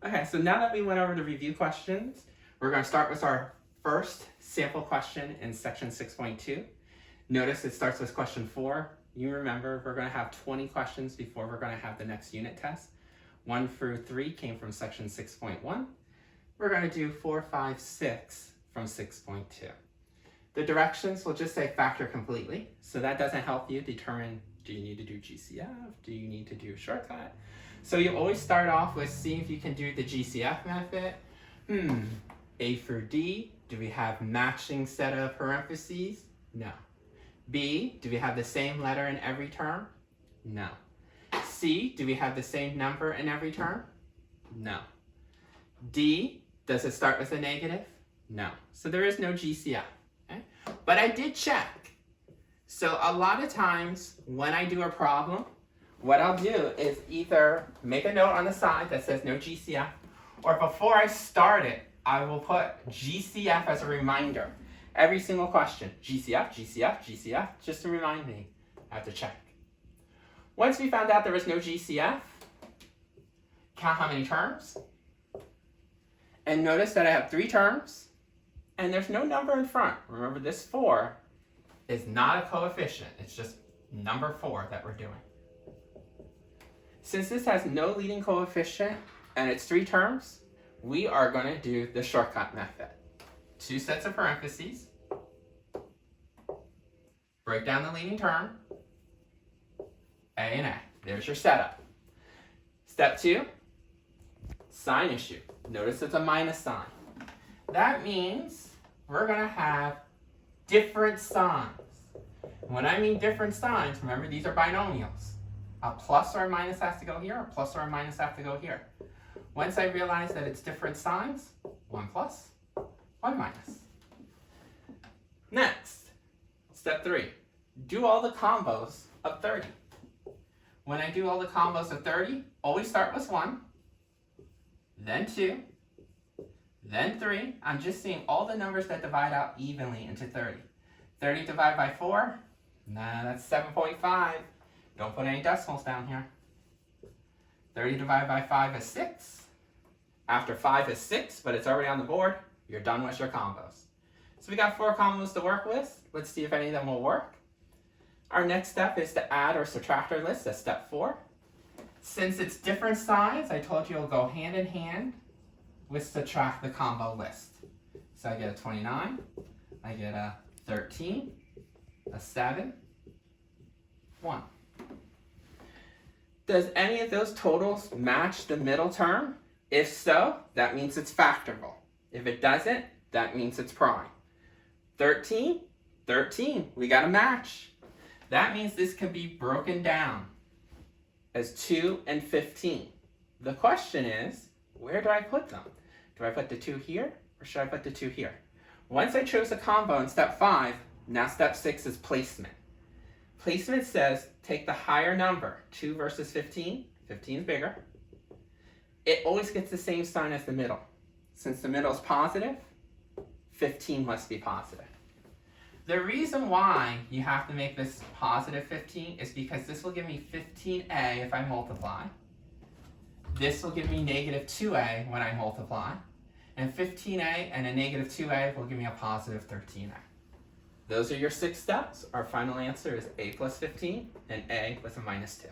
Okay, so now that we went over the review questions, we're going to start with our first sample question in section 6.2. Notice it starts with question 4. You remember we're going to have 20 questions before we're going to have the next unit test. 1 through 3 came from section 6.1. We're going to do 4, 5, 6 from 6.2. The directions will just say factor completely, so that doesn't help you determine, do you need to do GCF? Do you need to do a shortcut? So you always start off with seeing if you can do the GCF method. A through D, do we have matching set of parentheses? No. B, do we have the same letter in every term? No. C, do we have the same number in every term? No. D, does it start with a negative? No. So there is no GCF. Okay? But I did check. So a lot of times when I do a problem, what I'll do is either make a note on the side that says no GCF, or before I start it, I will put GCF as a reminder. Every single question, GCF, GCF, GCF, just to remind me I have to check. Once we found out there was no GCF, count how many terms. And notice that I have 3 terms, and there's no number in front. Remember, this 4 is not a coefficient. It's just number 4 that we're doing. Since this has no leading coefficient and it's 3 terms, we are going to do the shortcut method. 2 sets of parentheses, break down the leading term, A and A. There's your setup. Step 2, sign issue. Notice it's a minus sign. That means we're going to have different signs. When I mean different signs, remember these are binomials. A plus or a minus has to go here, a plus or a minus have to go here. Once I realize that it's different signs, 1 plus, 1 minus. Next, step 3, do all the combos of 30. When I do all the combos of 30, always start with 1, then 2, then 3. I'm just seeing all the numbers that divide out evenly into 30. 30 divided by 4, nah, that's 7.5. Don't put any decimals down here. 30 divided by 5 is 6. After 5 is 6, but it's already on the board, you're done with your combos. So we got 4 combos to work with. Let's see if any of them will work. Our next step is to add or subtract our list. That's step 4. Since it's different signs, I told you it'll go hand in hand with subtract the combo list. So I get a 29, I get a 13, a 7, 1. Does any of those totals match the middle term? If so, that means it's factorable. If it doesn't, that means it's prime. 13, 13, we got a match. That means this can be broken down as 2 and 15. The question is, where do I put them? Do I put the 2 here, or should I put the 2 here? Once I chose a combo in step 5, now step 6 is placement. Placement says take the higher number, 2 versus 15. 15 is bigger. It always gets the same sign as the middle. Since the middle is positive, 15 must be positive. The reason why you have to make this positive 15 is because this will give me 15a if I multiply. This will give me negative 2a when I multiply. And 15a and a negative 2a will give me a positive 13a. Those are your 6 steps. Our final answer is a plus 15 and a with a minus 2.